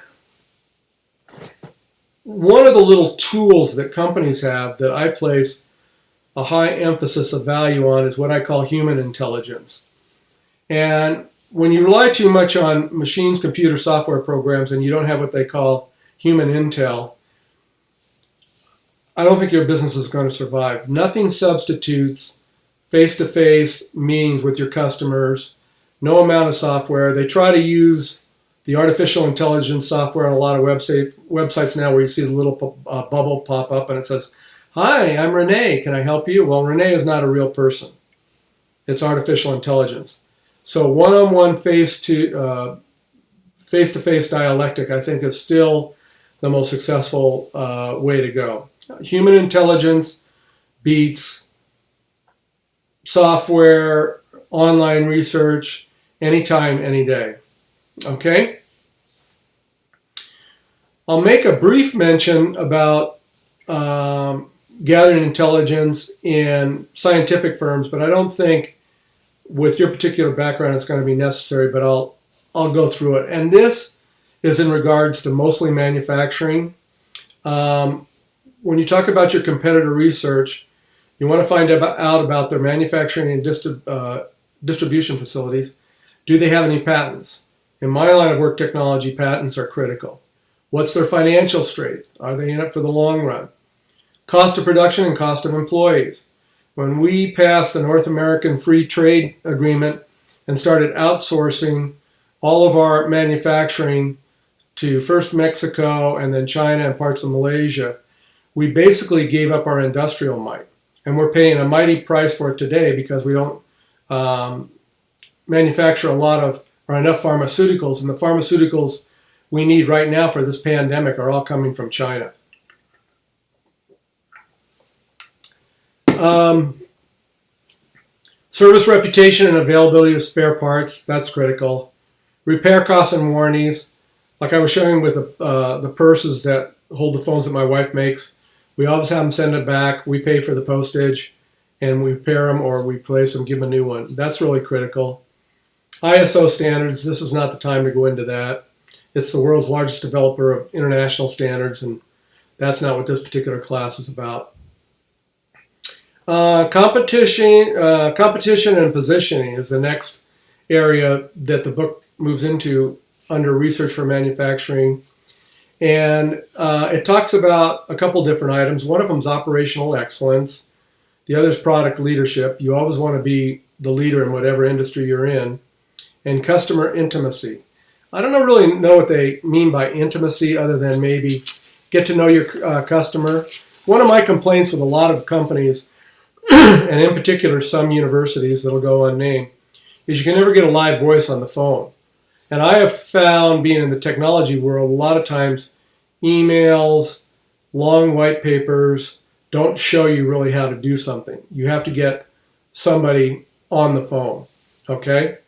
S1: little tools that companies have that I place a high emphasis of value on is what I call human intelligence. And when you rely too much on machines, computer software programs, and you don't have what they call human intel, I don't think your business is going to survive. Nothing substitutes face-to-face meetings with your customers. No amount of software. They try to use the artificial intelligence software on a lot of websites now where you see the little bubble pop up and it says, "Hi, I'm Renee. Can I help you?" Well, Renee is not a real person. It's artificial intelligence. So one-on-one face-to-face dialectic, I think, is still the most successful way to go. Human intelligence beats software, online research, anytime, any day. Okay? I'll make a brief mention about gathering intelligence in scientific firms, but I don't think with your particular background it's going to be necessary, but I'll I'll go through it. And this is in regards to mostly manufacturing. When you talk about your competitor research, you want to find out about their manufacturing and distribution facilities. Do they have any patents? In my line of work, technology patents are critical. What's their financial strength? Are they in it for the long run? Cost of production and cost of employees. When we passed the North American Free Trade Agreement and started outsourcing all of our manufacturing to first Mexico and then China and parts of Malaysia, we basically gave up our industrial might. And we're paying a mighty price for it today because we don't manufacture a lot of or enough pharmaceuticals. And the pharmaceuticals we need right now for this pandemic are all coming from China. Service reputation and availability of spare parts, that's critical. Repair costs and warranties. Like I was showing with the purses that hold the phones that my wife makes, we always have them send it back. We pay for the postage, and we repair them or we replace them, give them a new one. That's really critical. ISO standards, this is not the time to go into that. It's the world's largest developer of international standards, and that's not what this particular class is about. Competition and positioning is the next area that the book moves into under research for manufacturing. And it talks about a couple different items. One of them is operational excellence. The other is product leadership. You always want to be the leader in whatever industry you're in. And customer intimacy. I don't really know what they mean by intimacy other than maybe get to know your customer. One of my complaints with a lot of companies, and in particular some universities that'll go unnamed, is you can never get a live voice on the phone. And I have found, being in the technology world, a lot of times emails, long white papers don't show you really how to do something. You have to get somebody on the phone, okay?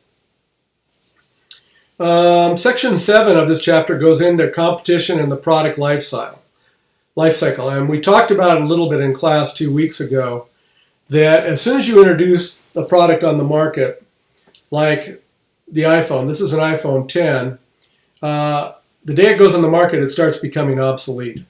S1: Section 7 of this chapter goes into competition and the product life cycle. And we talked about it a little bit in class 2 weeks ago, that as soon as you introduce a product on the market, like the iPhone, this is an iPhone 10, the day it goes on the market, it starts becoming obsolete.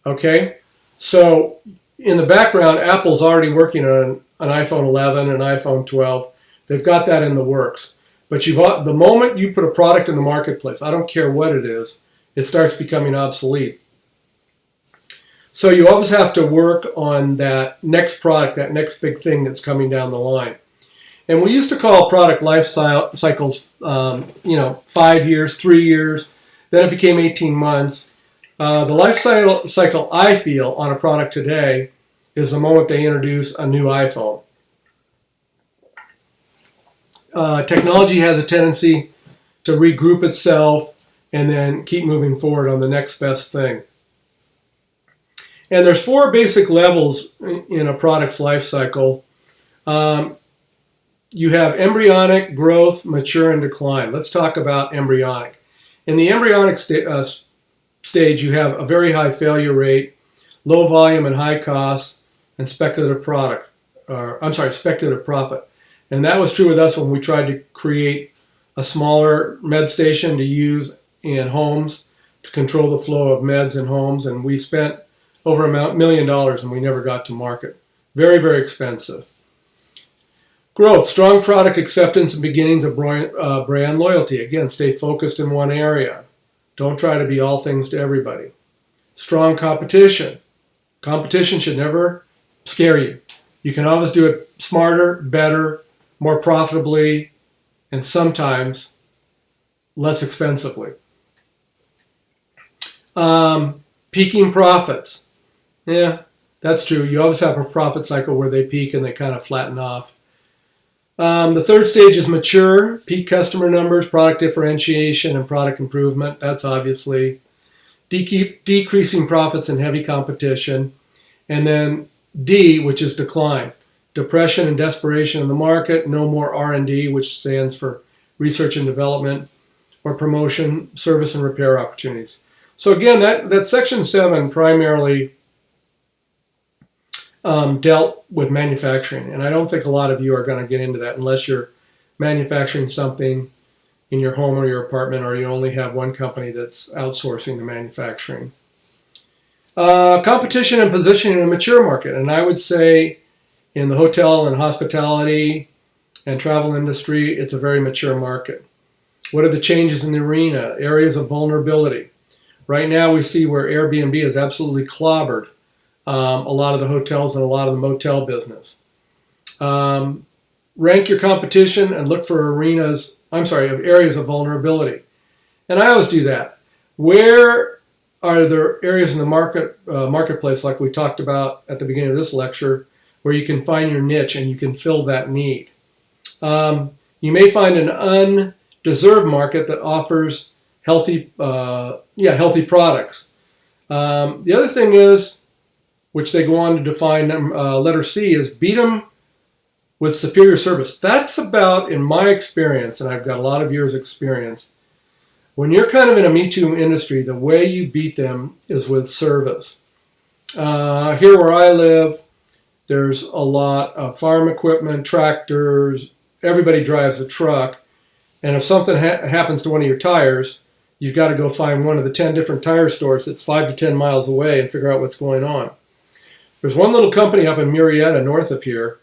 S1: Okay? So in the background, Apple's already working on an iPhone 11, an iPhone 12. They've got that in the works. But the moment you put a product in the marketplace, I don't care what it is, it starts becoming obsolete. So you always have to work on that next product, that next big thing that's coming down the line. And we used to call product life cycles, 5 years, 3 years. Then it became 18 months. The life cycle I feel on a product today is the moment they introduce a new iPhone. Technology has a tendency to regroup itself and then keep moving forward on the next best thing. And there's 4 basic levels in a product's life cycle. You have embryonic, growth, mature, and decline. Let's talk about embryonic. In the embryonic stage, you have a very high failure rate, low volume and high costs, and speculative profit. And that was true with us when we tried to create a smaller med station to use in homes to control the flow of meds in homes. And we spent over $1 million and we never got to market. Very, very expensive. Growth, strong product acceptance and beginnings of brand loyalty. Again, stay focused in one area. Don't try to be all things to everybody. Strong competition. Competition should never scare you. You can always do it smarter, better, more profitably, and sometimes less expensively. Peaking profits. Yeah, that's true. You always have a profit cycle where they peak and they kind of flatten off. The third stage is mature, peak customer numbers, product differentiation, and product improvement. That's obviously decreasing profits and heavy competition. And then D, which is decline. Depression and desperation in the market, no more R&D, which stands for research and development, or promotion, service and repair opportunities. So again, that section 7 primarily dealt with manufacturing, and I don't think a lot of you are going to get into that unless you're manufacturing something in your home or your apartment, or you only have one company that's outsourcing the manufacturing. Competition and positioning in a mature market. And I would say in the hotel and hospitality and travel industry, it's a very mature market. What are the changes in the arena? Areas of vulnerability. Right now we see where Airbnb has absolutely clobbered a lot of the hotels and a lot of the motel business. Rank your competition and look for areas of vulnerability. And I always do that. Where are there areas in the marketplace, like we talked about at the beginning of this lecture, where you can find your niche and you can fill that need? You may find an undeserved market that offers healthy products. The other thing is, which they go on to define, letter C, is beat them with superior service. That's about, in my experience, and I've got a lot of years' experience, when you're kind of in a Me Too industry, the way you beat them is with service. Here where I live, there's a lot of farm equipment, tractors, everybody drives a truck, and if something happens to one of your tires, you've got to go find one of the 10 different tire stores that's 5 to 10 miles away and figure out what's going on. There's one little company up in Murrieta, north of here,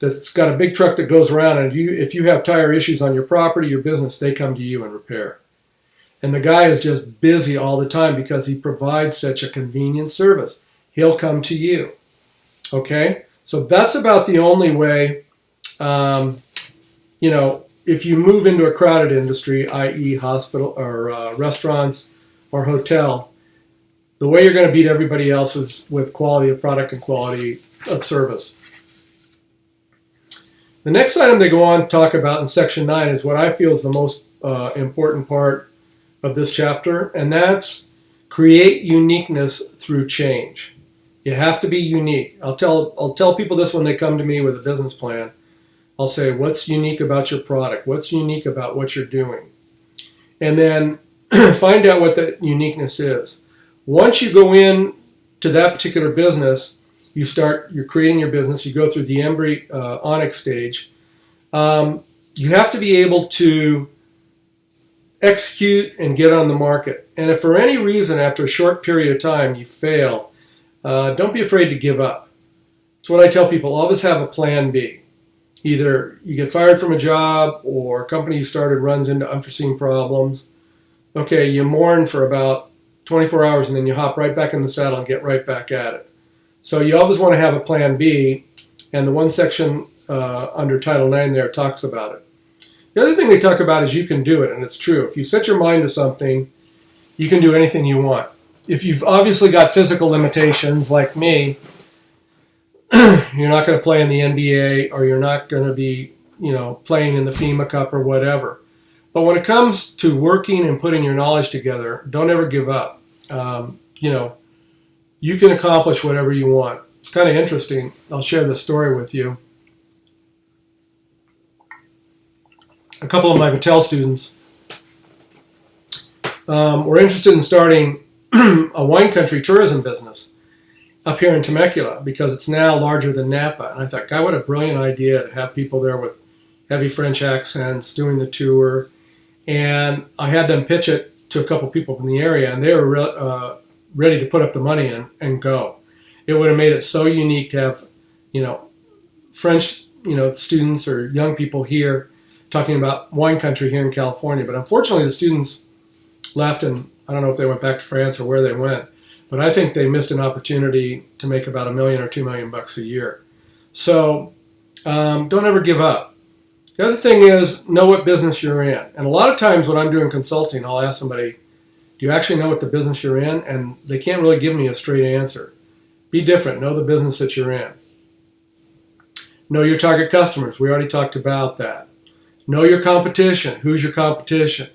S1: that's got a big truck that goes around, and if you have tire issues on your property, your business, they come to you and repair. And the guy is just busy all the time because he provides such a convenient service. He'll come to you. Okay? So that's about the only way, if you move into a crowded industry, i.e. hospital or restaurants or hotel, the way you're going to beat everybody else is with quality of product and quality of service. The next item they go on to talk about in section 9 is what I feel is the most important part of this chapter, and that's create uniqueness through change. You have to be unique. I'll tell people this when they come to me with a business plan. I'll say, what's unique about your product? What's unique about what you're doing? And then find out what that uniqueness is. Once you go in to that particular business, you're creating your business, you go through the embryonic stage. You have to be able to execute and get on the market. And if for any reason after a short period of time you fail, don't be afraid to give up. It's what I tell people, always have a plan B. Either you get fired from a job or a company you started runs into unforeseen problems. Okay, you mourn for about 24 hours and then you hop right back in the saddle and get right back at it. So you always want to have a plan B, and the one section under Title 9 there talks about it. The other thing they talk about is you can do it, and it's true. If you set your mind to something, you can do anything you want. If you've obviously got physical limitations like me, you're not going to play in the NBA, or you're not going to be, playing in the FEMA Cup or whatever. But when it comes to working and putting your knowledge together, don't ever give up. You can accomplish whatever you want. It's kind of interesting. I'll share this story with you. A couple of my Battelle students were interested in starting a wine country tourism business up here in Temecula because it's now larger than Napa. And I thought, God, what a brilliant idea to have people there with heavy French accents doing the tour. And I had them pitch it to a couple people from the area, and they were ready to put up the money and go. It would have made it so unique to have, French, students or young people here talking about wine country here in California. But unfortunately, the students left, and I don't know if they went back to France or where they went, but I think they missed an opportunity to make about $1 million or $2 million a year. So don't ever give up. The other thing is know what business you're in. And a lot of times when I'm doing consulting, I'll ask somebody, do you actually know what the business you're in? And they can't really give me a straight answer. Be different. Know the business that you're in. Know your target customers. We already talked about that. Know your competition. Who's your competition?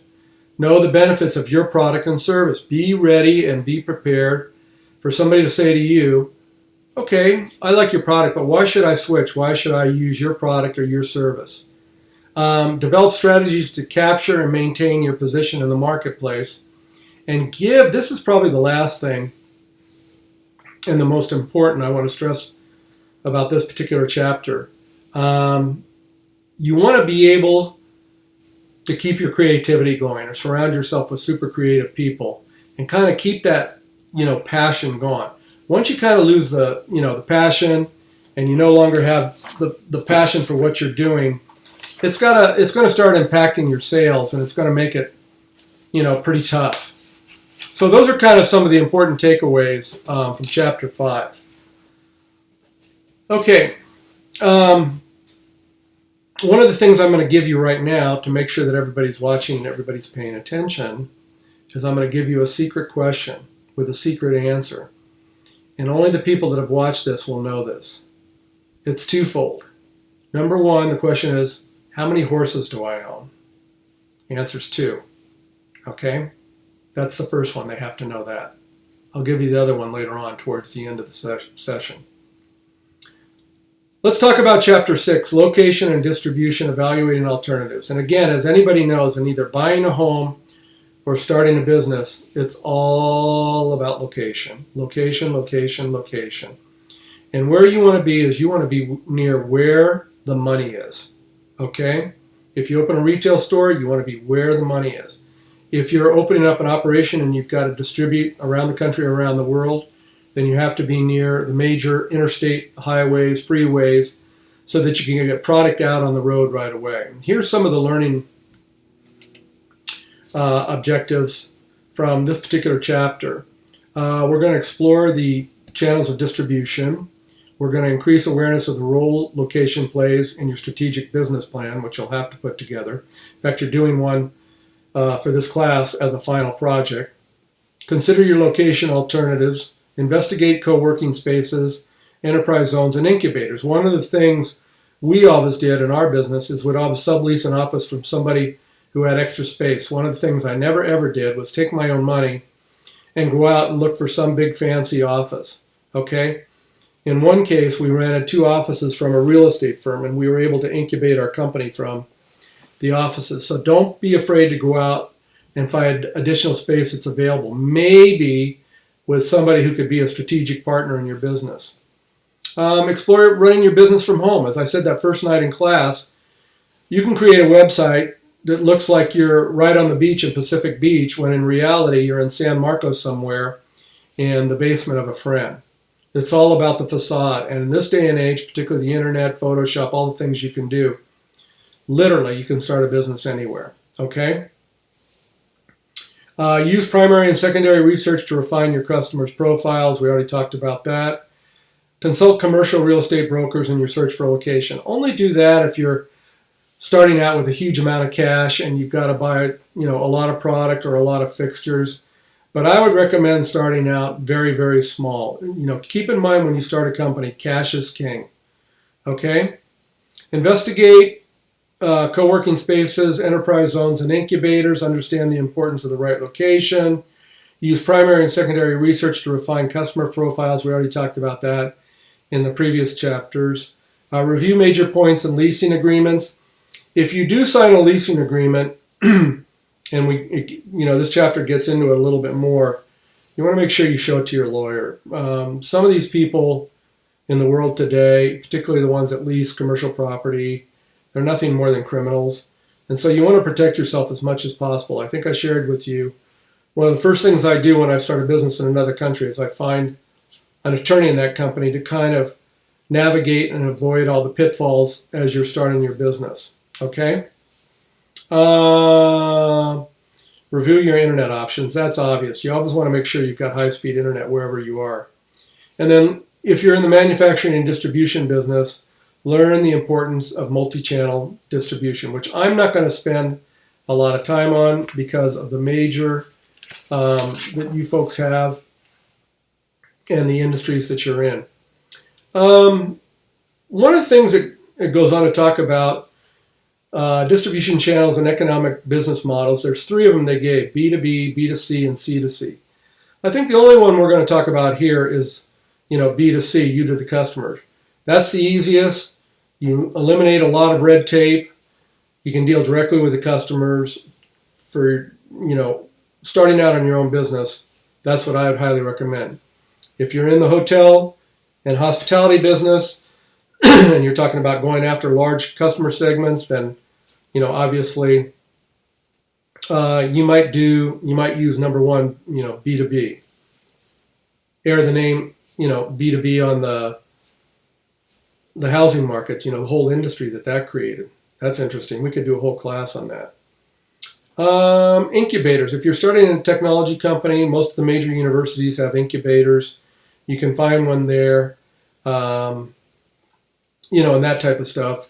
S1: Know the benefits of your product and service. Be ready and be prepared for somebody to say to you, okay, I like your product, but why should I switch? Why should I use your product or your service? Develop strategies to capture and maintain your position in the marketplace. And this is probably the last thing and the most important I want to stress about this particular chapter. You want to be able to keep your creativity going, or surround yourself with super creative people and kind of keep that, passion going. Once you kind of lose the passion and you no longer have the passion for what you're doing, it's going to start impacting your sales, and it's going to make it, pretty tough. So those are kind of some of the important takeaways from Chapter 5. Okay. One of the things I'm going to give you right now to make sure that everybody's watching and everybody's paying attention is I'm going to give you a secret question with a secret answer. And only the people that have watched this will know this. It's twofold. Number one, the question is, how many horses do I own? The answer's 2. Okay? That's the first one. They have to know that. I'll give you the other one later on towards the end of the session. Let's talk about Chapter 6, Location and Distribution, Evaluating Alternatives. And again, as anybody knows, in either buying a home or starting a business, it's all about location. Location, location, location. And where you want to be is you want to be near where the money is. Okay? If you open a retail store, you want to be where the money is. If you're opening up an operation and you've got to distribute around the country, around the world, then you have to be near the major interstate highways, freeways, so that you can get product out on the road right away. Here's some of the learning objectives from this particular chapter. We're going to explore the channels of distribution. We're going to increase awareness of the role location plays in your strategic business plan, which you'll have to put together. In fact, you're doing one for this class as a final project. Consider your location alternatives. Investigate co-working spaces, enterprise zones, and incubators. One of the things we always did in our business is we'd always sublease an office from somebody who had extra space. One of the things I never ever did was take my own money and go out and look for some big fancy office. Okay? In one case, we rented 2 offices from a real estate firm, and we were able to incubate our company from the offices. So don't be afraid to go out and find additional space that's available. Maybe with somebody who could be a strategic partner in your business. Explore running your business from home. As I said that first night in class, you can create a website that looks like you're right on the beach in Pacific Beach, when in reality you're in San Marcos somewhere in the basement of a friend. It's all about the facade. And in this day and age, particularly the internet, Photoshop, all the things you can do, literally you can start a business anywhere. Okay? Use primary and secondary research to refine your customers' profiles. We already talked about that. Consult commercial real estate brokers in your search for a location. Only do that if you're starting out with a huge amount of cash and you've got to buy, a lot of product or a lot of fixtures. But I would recommend starting out very, very small. Keep in mind when you start a company, cash is king. Okay? Investigate co-working spaces, enterprise zones, and incubators. Understand the importance of the right location. Use primary and secondary research to refine customer profiles. We already talked about that in the previous chapters. Review major points in leasing agreements. If you do sign a leasing agreement, and this chapter gets into it a little bit more, you want to make sure you show it to your lawyer. Some of these people in the world today, particularly the ones that lease commercial property, they're nothing more than criminals. And so you want to protect yourself as much as possible. I think I shared with you, one of the first things I do when I start a business in another country is I find an attorney in that company to kind of navigate and avoid all the pitfalls as you're starting your business. Okay? Review your internet options. That's obvious. You always want to make sure you've got high-speed internet wherever you are. And then if you're in the manufacturing and distribution business, learn the importance of multi-channel distribution, which I'm not going to spend a lot of time on because of the major that you folks have and the industries that you're in. One of the things that it goes on to talk about distribution channels and economic business models, there's 3 of them they gave, B2B, B2C, and C2C. I think the only one we're going to talk about here is, B2C, you to the customer. That's the easiest. You eliminate a lot of red tape. You can deal directly with the customers for, starting out on your own business. That's what I would highly recommend. If you're in the hotel and hospitality business and you're talking about going after large customer segments, then, obviously you might use number one, B2B. Air the name, B2B on the housing market, the whole industry that created. That's interesting. We could do a whole class on that. Incubators. If you're starting a technology company, most of the major universities have incubators. You can find one there, and that type of stuff.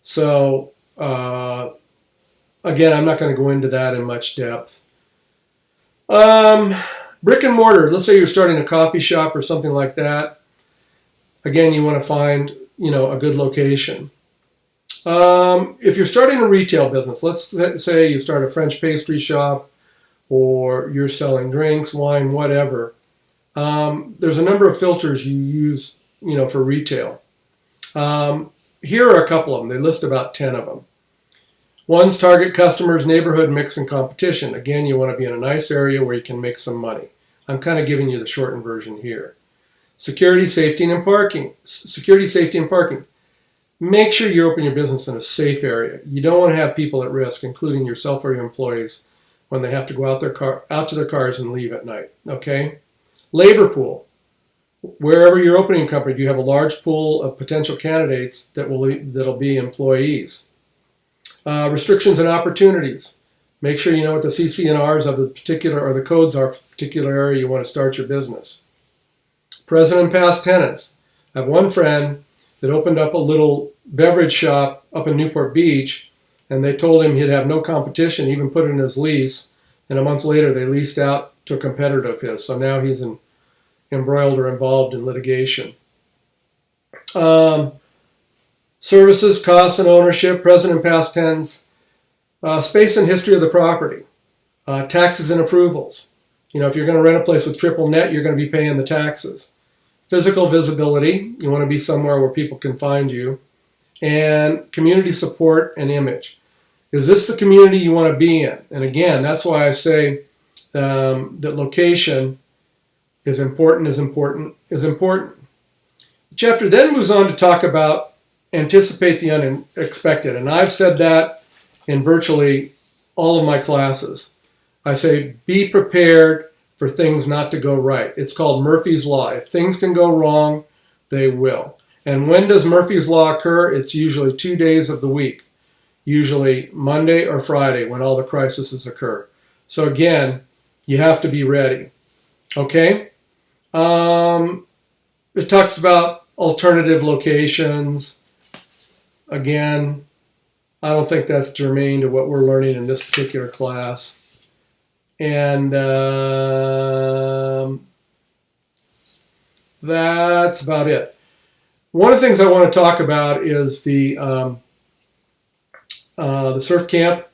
S1: So, again, I'm not going to go into that in much depth. Brick and mortar. Let's say you're starting a coffee shop or something like that. Again, you want to find, a good location. If you're starting a retail business, let's say you start a French pastry shop or you're selling drinks, wine, whatever. There's a number of filters you use, for retail. Here are a couple of them. They list about 10 of them. One's target customers, neighborhood, mix, and competition. Again, you want to be in a nice area where you can make some money. I'm kind of giving you the shortened version here. Security, safety, and parking. Security, safety, and parking. Make sure you open your business in a safe area. You don't want to have people at risk, including yourself or your employees, when they have to go out to their cars and leave at night. Okay? Labor pool. Wherever you're opening a company, do you have a large pool of potential candidates that'll be employees? Restrictions and opportunities. Make sure you know what the CC&Rs of the particular, or the codes are for the particular area you want to start your business. Present and past tenants. I have one friend that opened up a little beverage shop up in Newport Beach, and they told him he'd have no competition, even put it in his lease, and a month later they leased out to a competitor of his, so now he's embroiled or involved in litigation. Services, costs, and ownership, present and past tenants, space and history of the property, taxes and approvals. If you're going to rent a place with triple net, you're going to be paying the taxes. Physical visibility, you want to be somewhere where people can find you. And community support and image. Is this the community you want to be in? And again, that's why I say that location is important. The chapter then moves on to talk about anticipate the unexpected. And I've said that in virtually all of my classes. I say be prepared for things not to go right. It's called Murphy's Law. If things can go wrong, they will. And when does Murphy's Law occur? It's usually 2 days of the week, usually Monday or Friday when all the crises occur. So again, you have to be ready. Okay? It talks about alternative locations. Again, I don't think that's germane to what we're learning in this particular class. And that's about it. One of the things I want to talk about is the surf camp.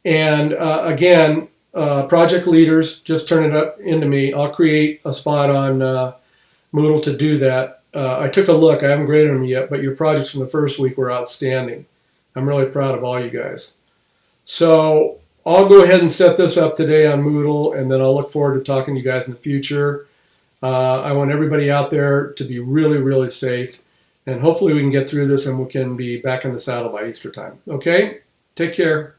S1: And again, project leaders, just turn it up into me. I'll create a spot on Moodle to do that. I took a look. I haven't graded them yet, but your projects from the first week were outstanding. I'm really proud of all you guys. So I'll go ahead and set this up today on Moodle, and then I'll look forward to talking to you guys in the future. I want everybody out there to be really, really safe, and hopefully we can get through this and we can be back in the saddle by Easter time. Okay? Take care.